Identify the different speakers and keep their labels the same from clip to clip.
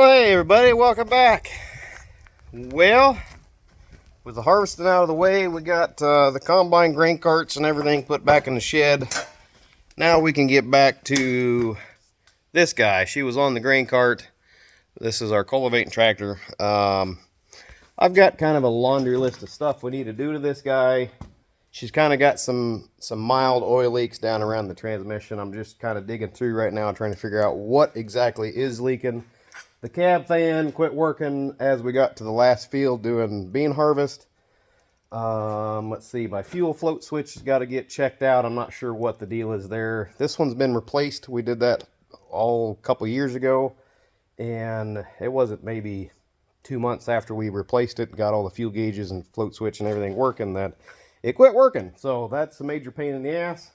Speaker 1: Oh, hey everybody, welcome back. Well, with the harvesting out of the way, we got the combine grain carts and everything put back in the shed. Now we can get back to this guy. She was on the grain cart. This is our cultivating tractor. I've got kind of a laundry list of stuff we need to do to this guy. She's kind of got some mild oil leaks down around the transmission. I'm just kind of digging through right now trying to figure out what exactly is leaking. The cab fan quit working as we got to the last field doing bean harvest. Let's see, my fuel float switch has got to get checked out. I'm not sure what the deal is there. This one's been replaced. We did that a couple years ago, and it wasn't maybe 2 months after we replaced it, got all the fuel gauges and float switch and everything working, that it quit working. So that's a major pain in the ass.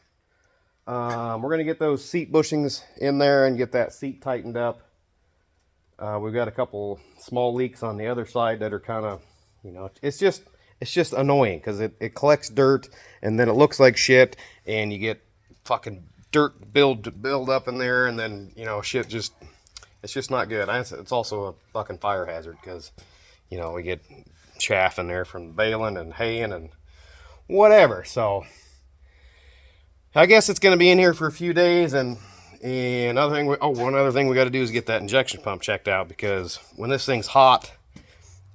Speaker 1: We're going to get those seat bushings in there and get that seat tightened up. We've got a couple small leaks on the other side that are kind of, it's just annoying because it collects dirt and then it looks like shit and you get fucking dirt build up in there, and then, shit just, it's just not good. It's also a fucking fire hazard because, we get chaff in there from baling and haying and whatever. So I guess it's going to be in here for a few days. And one other thing we got to do is get that injection pump checked out, because when this thing's hot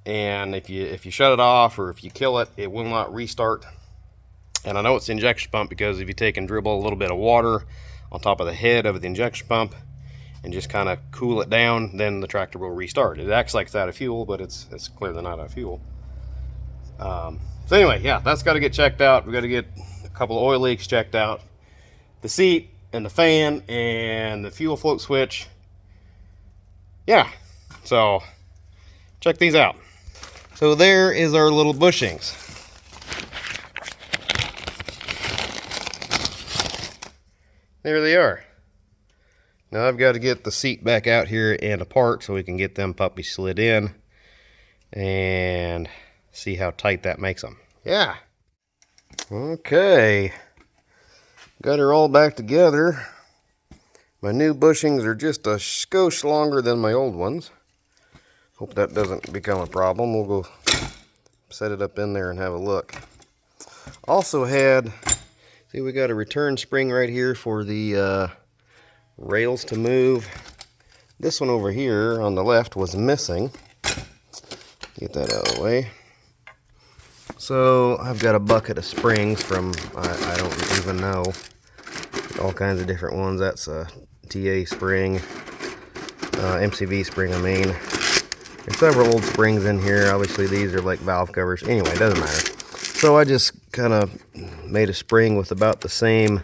Speaker 1: and if you shut it off or if you kill it, it will not restart. And I know it's the injection pump because if you take and dribble a little bit of water on top of the head of the injection pump and just kind of cool it down, then the tractor will restart. It acts like it's out of fuel, but it's clearly not out of fuel. So anyway, yeah, that's got to get checked out. We got to get a couple of oil leaks checked out. The seat and the fan and the fuel float switch. Yeah, so check these out. So there is our little bushings. There they are. Now I've got to get the seat back out here and apart so we can get them puppies slid in and see how tight that makes them. Yeah. Okay. Got her all back together. My new bushings are just a skosh longer than my old ones. Hope that doesn't become a problem. We'll go set it up in there and have a look. Also see, we got a return spring right here for the rails to move. This one over here on the left was missing. Get that out of the way. So I've got a bucket of springs from, I don't even know, all kinds of different ones. That's a TA spring, MCV spring, I mean. There's several old springs in here. Obviously these are like valve covers. Anyway, it doesn't matter. So I just kind of made a spring with about the same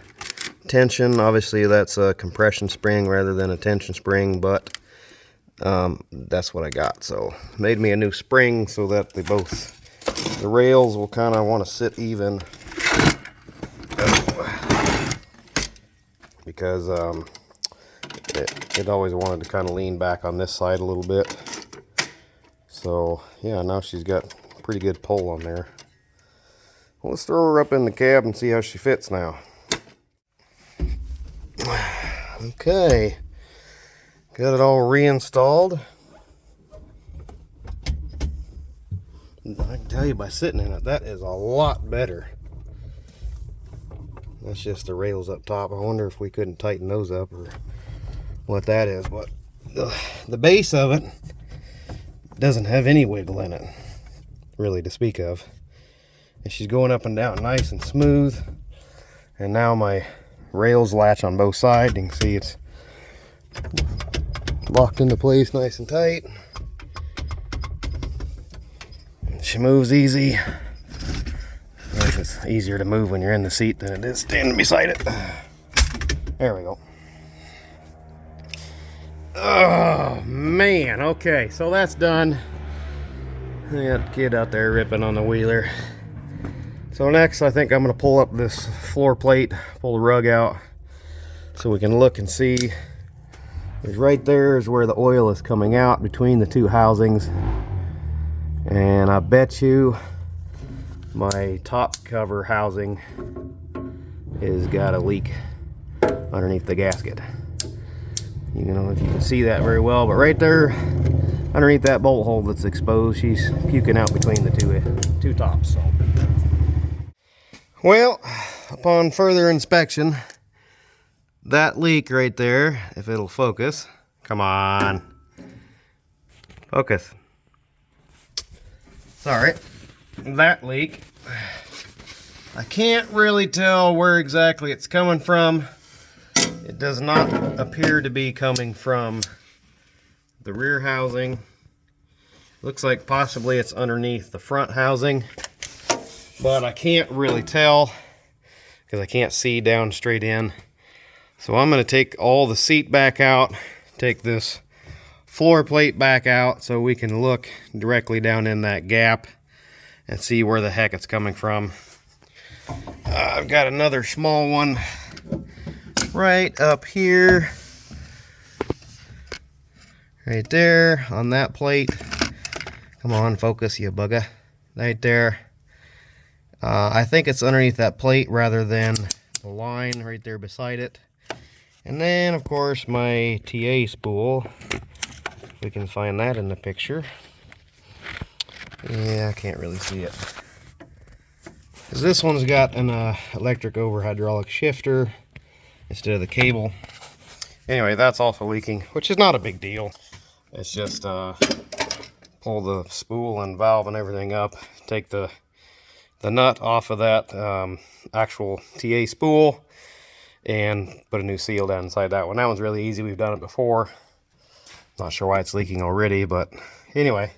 Speaker 1: tension. Obviously that's a compression spring rather than a tension spring, but that's what I got. So made me a new spring so that the rails will kind of want to sit even, because it always wanted to kind of lean back on this side a little bit. So yeah, now she's got a pretty good pull on there. Well, let's throw her up in the cab and see how she fits now. Okay, got it all reinstalled. I can tell you by sitting in it, that is a lot better. That's just the rails up top. I wonder if we couldn't tighten those up or what that is. But the base of it doesn't have any wiggle in it, really, to speak of. And she's going up and down nice and smooth. And now my rails latch on both sides. You can see it's locked into place nice and tight. She moves easy. It's easier to move when you're in the seat than it is standing beside it. There we go. Oh man, okay, so that's done. I got the kid out there ripping on the wheeler. So next I think I'm gonna pull up this floor plate, pull the rug out so we can look and see. Because right there is where the oil is coming out between the two housings. And I bet you my top cover housing has got a leak underneath the gasket. You know, if you can see that very well, but right there underneath that bolt hole that's exposed. She's puking out between the two tops. So, well, upon further inspection, that leak right there, if it'll focus, come on, focus. Sorry, that leak, I can't really tell where exactly it's coming from. It does not appear to be coming from the rear housing. Looks like possibly it's underneath the front housing, but I can't really tell because I can't see down straight in. So I'm going to take all the seat back out, take this floor plate back out so we can look directly down in that gap and see where the heck it's coming from. I've got another small one right up here, right there on that plate. Come on, focus, you bugger. Right there. I think it's underneath that plate rather than the line right there beside it. And then, of course, my TA spool. If we can find that in the picture. Yeah, I can't really see it. Because this one's got an electric over hydraulic shifter instead of the cable. Anyway, that's also leaking, which is not a big deal. It's just pull the spool and valve and everything up, take the nut off of that actual TA spool, and put a new seal down inside that one. That one's really easy. We've done it before. Not sure why it's leaking already, but anyway.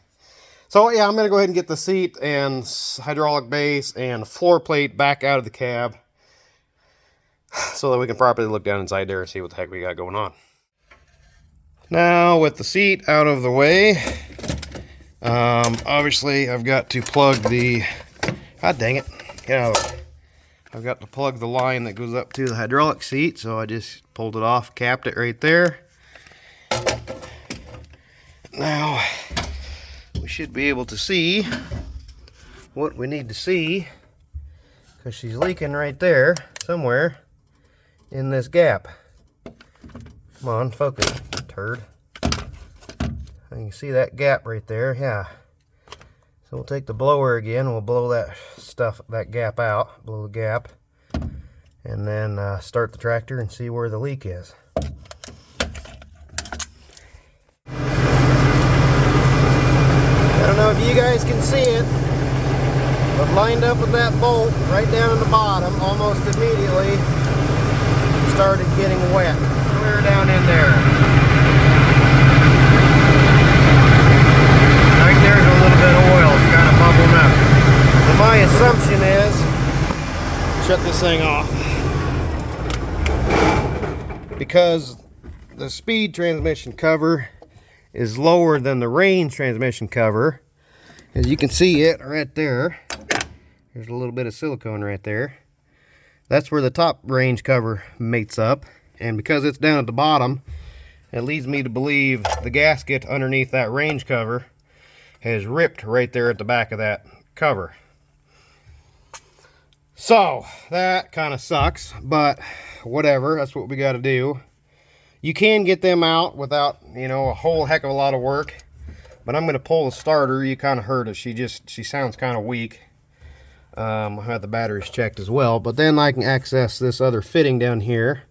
Speaker 1: So yeah, I'm going to go ahead and get the seat and hydraulic base and floor plate back out of the cab so that we can properly look down inside there and see what the heck we got going on. Now with the seat out of the way, obviously I've got to plug the, god dang it, get out of the way. I've got to plug the line that goes up to the hydraulic seat, so I just pulled it off, capped it right there. Now we should be able to see what we need to see, because she's leaking right there somewhere in this gap. Come on, focus, turd. You can see that gap right there, yeah. So we'll take the blower again, we'll blow that stuff, that gap out, blow the gap, and then start the tractor and see where the leak is. I don't know if you guys can see it, but lined up with that bolt right down in the bottom, almost immediately started getting wet. Clear down in there. Right there's a little bit of oil. It's kind of bubbling up. So my assumption is, shut this thing off. Because the speed transmission cover is lower than the range transmission cover. As you can see it right there. There's a little bit of silicone right there. That's where the top range cover mates up. And because it's down at the bottom, it leads me to believe the gasket underneath that range cover has ripped right there at the back of that cover. So that kind of sucks, but whatever, that's what we got to do. You can get them out without, you know, a whole heck of a lot of work, but I'm going to pull the starter. You kind of heard it. She sounds kind of weak. I had the batteries checked as well, but then I can access this other fitting down here,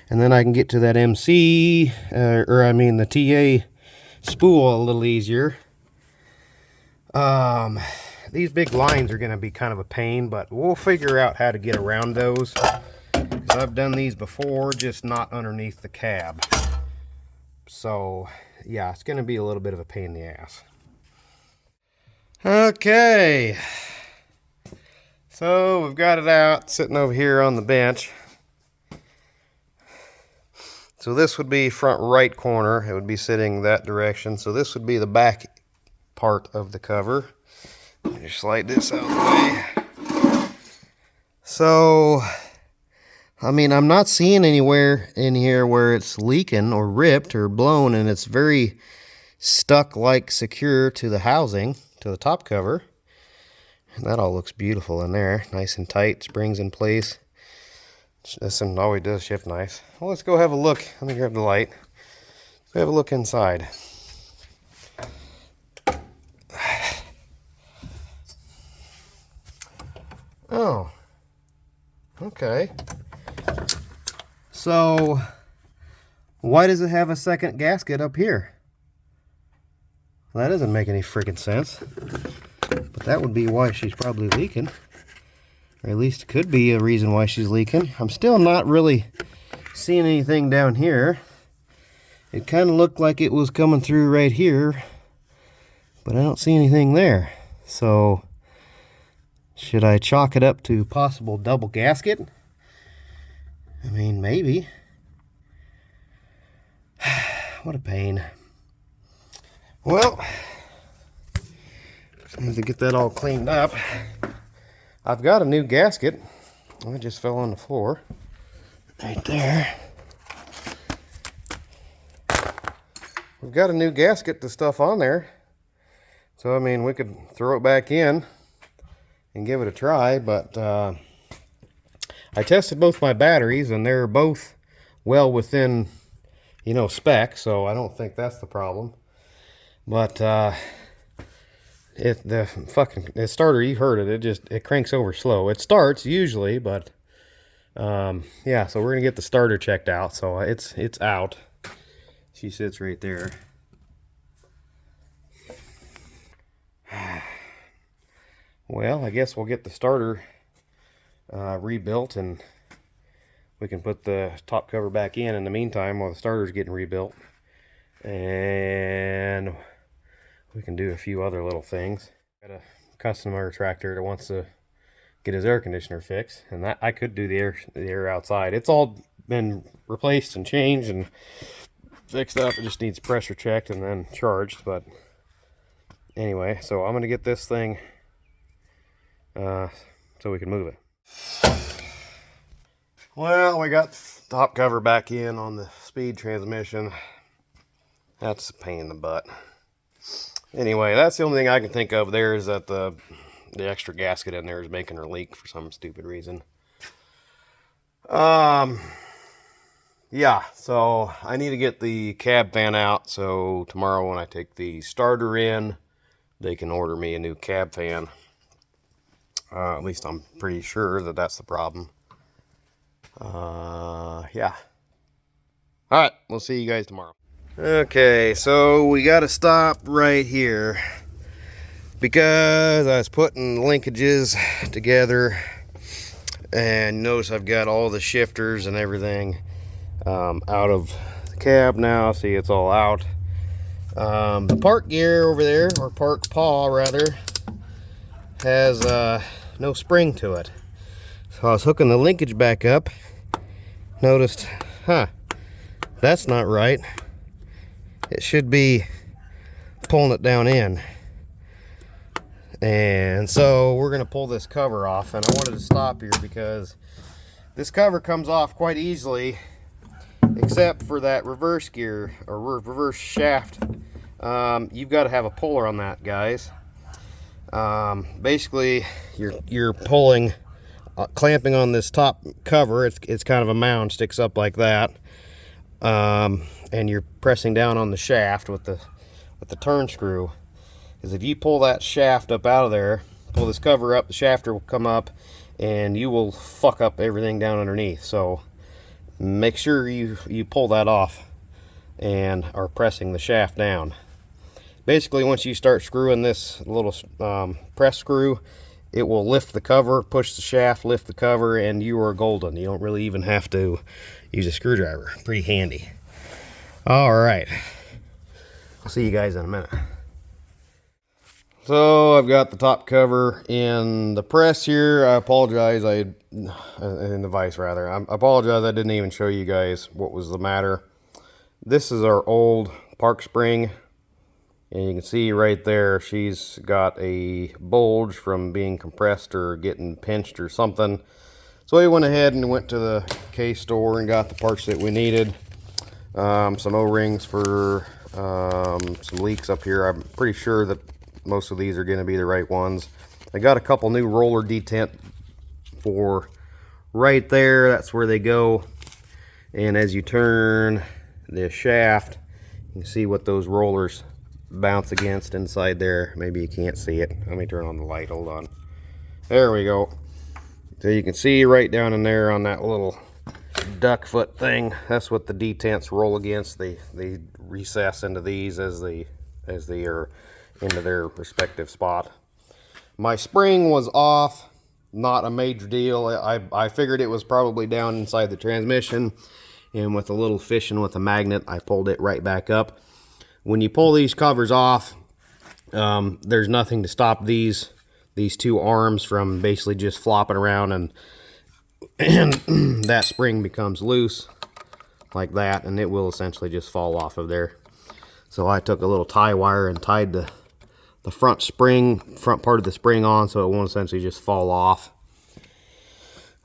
Speaker 1: and then I can get to that MC, the TA spool a little easier. These big lines are going to be kind of a pain, but we'll figure out how to get around those. I've done these before, just not underneath the cab. So yeah, it's going to be a little bit of a pain in the ass. Okay, so we've got it out, sitting over here on the bench. So this would be front right corner. It would be sitting that direction. So this would be the back part of the cover. Just slide this out of the way. So, I mean, I'm not seeing anywhere in here where it's leaking or ripped or blown, and it's very stuck like secure to the housing, to the top cover. And that all looks beautiful in there. Nice and tight, springs in place. This one always does shift nice. Well, let's go have a look. Let me grab the light. Let's have a look inside. Okay. So, why does it have a second gasket up here? Well, that doesn't make any freaking sense. But that would be why she's probably leaking. Or at least it could be a reason why she's leaking. I'm still not really seeing anything down here. It kind of looked like it was coming through right here, but I don't see anything there. So, should I chalk it up to possible double gasket? I mean, maybe. What a pain. Well, just need to get that all cleaned up. I've got a new gasket. It just fell on the floor. Right there. We've got a new gasket to stuff on there. So, I mean, we could throw it back in and give it a try, but I tested both my batteries and they're both well within, you know, spec, so I don't think that's the problem. But the starter, you heard it, it cranks over slow. It starts usually, but yeah, so we're gonna get the starter checked out. So it's out. She sits right there. Well, I guess we'll get the starter rebuilt, and we can put the top cover back in the meantime while the starter's getting rebuilt. And we can do a few other little things. Got a customer tractor that wants to get his air conditioner fixed, and that I could do the air outside. It's all been replaced and changed and fixed up. It just needs pressure checked and then charged. But anyway, so I'm gonna get this thing so we can move it. Well, we got the top cover back in on the speed transmission. That's a pain in the butt. Anyway, that's the only thing I can think of there, is that the extra gasket in there is making her leak for some stupid reason. Yeah, so I need to get the cab fan out, so tomorrow when I take the starter in, they can order me a new cab fan. At least I'm pretty sure that that's the problem. Yeah. Alright, we'll see you guys tomorrow. Okay, so we got to stop right here because I was putting linkages together, and notice I've got all the shifters and everything out of the cab now. See, it's all out. The park gear over there, or park pawl rather, has no spring to it. So I was hooking the linkage back up, noticed, that's not right. It should be pulling it down in. And so we're going to pull this cover off, and I wanted to stop here because this cover comes off quite easily, except for that reverse gear or reverse shaft. You've got to have a puller on that, guys. Basically you're pulling, clamping on this top cover. It's kind of a mound, sticks up like that, and you're pressing down on the shaft with the turn screw. Because if you pull that shaft up out of there, pull this cover up, the shafter will come up and you will fuck up everything down underneath. So make sure you pull that off and are pressing the shaft down. Basically, once you start screwing this little press screw, it will lift the cover, push the shaft, lift the cover, and you are golden. You don't really even have to use a screwdriver. Pretty handy. All right, I'll see you guys in a minute. So I've got the top cover in the press here. I apologize, in the vise rather. I apologize I didn't even show you guys what was the matter. This is our old park spring, and you can see right there she's got a bulge from being compressed or getting pinched or something. So we went ahead and went to the K store and got the parts that we needed. Some O-rings for some leaks up here. I'm pretty sure that most of these are going to be the right ones. I got a couple new roller detent for right there. That's where they go. And as you turn the shaft, you can see what those rollers bounce against inside there. Maybe you can't see it. Let me turn on the light. Hold on. There we go. So you can see right down in there on that little duck foot thing, that's what the detents roll against. They recess into these as they are into their respective spot. My spring was off, not a major deal. I figured it was probably down inside the transmission, and with a little fishing with a magnet, I pulled it right back up. When you pull these covers off, there's nothing to stop these two arms from basically just flopping around, and that spring becomes loose like that, and it will essentially just fall off of there. So I took a little tie wire and tied the front part of the spring on, so it won't essentially just fall off.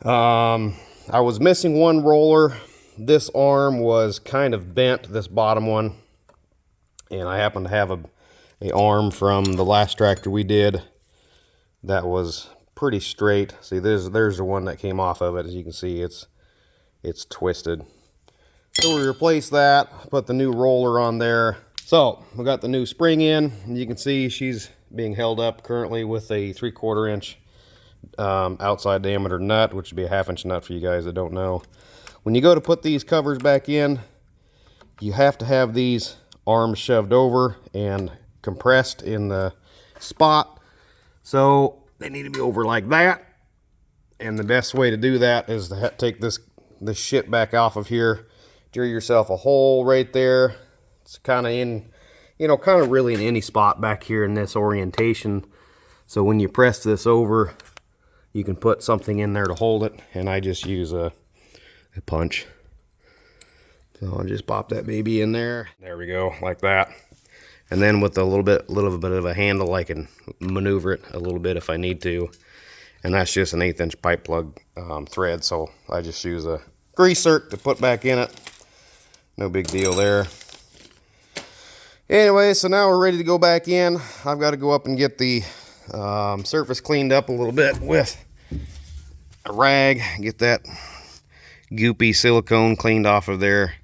Speaker 1: I was missing one roller. This arm was kind of bent, this bottom one, and I happen to have a arm from the last tractor we did that was pretty straight. See, there's the one that came off of it. As you can see, it's twisted. So we replaced that, put the new roller on there. So we got the new spring in, and you can see she's being held up currently with a 3/4 inch outside diameter nut, which would be a 1/2 inch nut for you guys that don't know. When you go to put these covers back in, you have to have these arms shoved over and compressed in the spot. So they need to be over like that. And the best way to do that is to take this shit back off of here, drill yourself a hole right there. It's kind of in, kind of really in any spot back here in this orientation. So when you press this over, you can put something in there to hold it. And I just use a punch. So I'll just pop that baby in there. There we go, like that. And then with a little bit of a handle, I can maneuver it a little bit if I need to. And that's just an 1/8 inch pipe plug thread. So I just use a grease zerk to put back in it. No big deal there. Anyway, so now we're ready to go back in. I've got to go up and get the surface cleaned up a little bit with a rag. Get that goopy silicone cleaned off of there.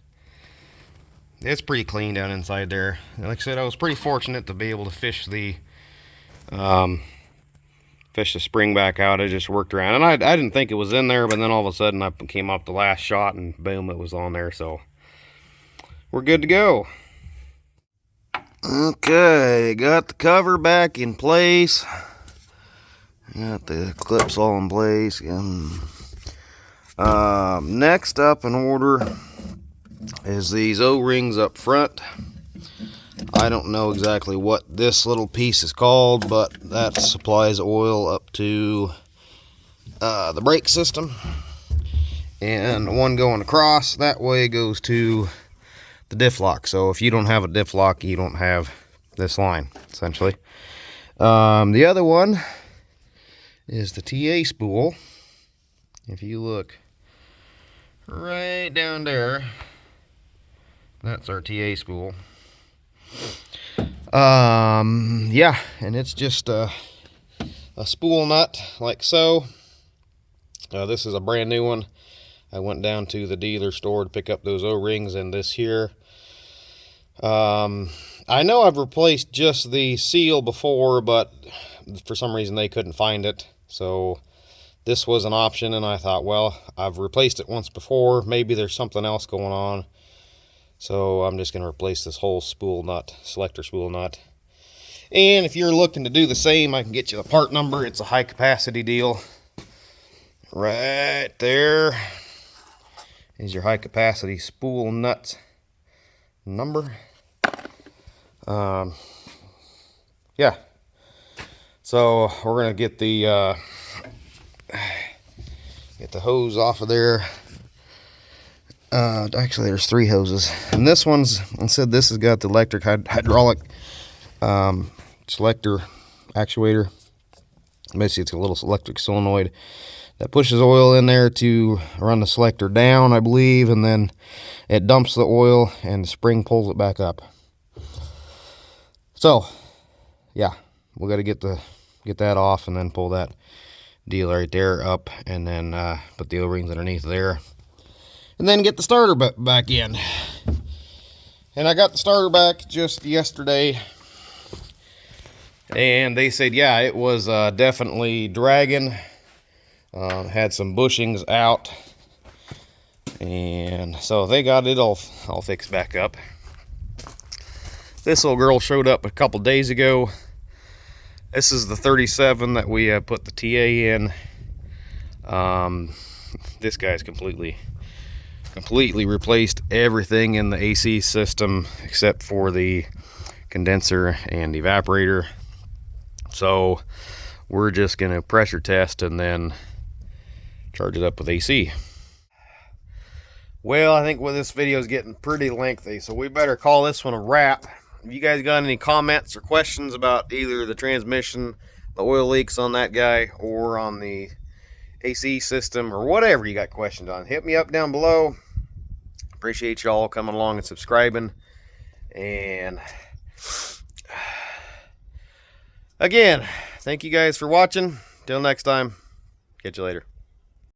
Speaker 1: It's pretty clean down inside there. Like I said, I was pretty fortunate to be able to fish the spring back out. I just worked around, and I didn't think it was in there, but then all of a sudden I came up the last shot, and boom, it was on there. So we're good to go. Okay, got the cover back in place. Got the clips all in place. Next up in order is these O-rings up front. I don't know exactly what this little piece is called, but that supplies oil up to the brake system. And one going across that way goes to the diff lock. So if you don't have a diff lock, you don't have this line, essentially. The other one is the TA spool. If you look right down there, that's our TA spool. Yeah, and it's just a spool nut like so. This is a brand new one. I went down to the dealer store to pick up those O-rings and this here. I know I've replaced just the seal before, but for some reason they couldn't find it. So this was an option, and I thought, well, I've replaced it once before. Maybe there's something else going on. So I'm just going to replace this whole spool nut, selector spool nut. And if you're looking to do the same, I can get you the part number. It's a high capacity deal. Right there is your high capacity spool nut number. Yeah. So we're going to get the hose off of there. Actually, there's 3 hoses, and this one's, I said this has got the electric hydraulic selector actuator. Basically, it's a little electric solenoid that pushes oil in there to run the selector down, I believe, and then it dumps the oil and the spring pulls it back up. So yeah, we got to get that off and then pull that deal right there up, and then put the O-rings underneath there, and then get the starter back in. And I got the starter back just yesterday, and they said, yeah, it was definitely dragging. Had some bushings out, and so they got it all fixed back up. This little girl showed up a couple days ago. This is the 37 that we put the TA in. This guy's completely replaced everything in the AC system except for the condenser and evaporator. So we're just gonna pressure test and then charge it up with AC. Well, I think this video is getting pretty lengthy, so we better call this one a wrap. If you guys got any comments or questions about either the transmission, the oil leaks on that guy, or on the AC system, or whatever you got questions on, hit me up down below. Appreciate y'all coming along and subscribing. And again, thank you guys for watching. Till next time, catch you later.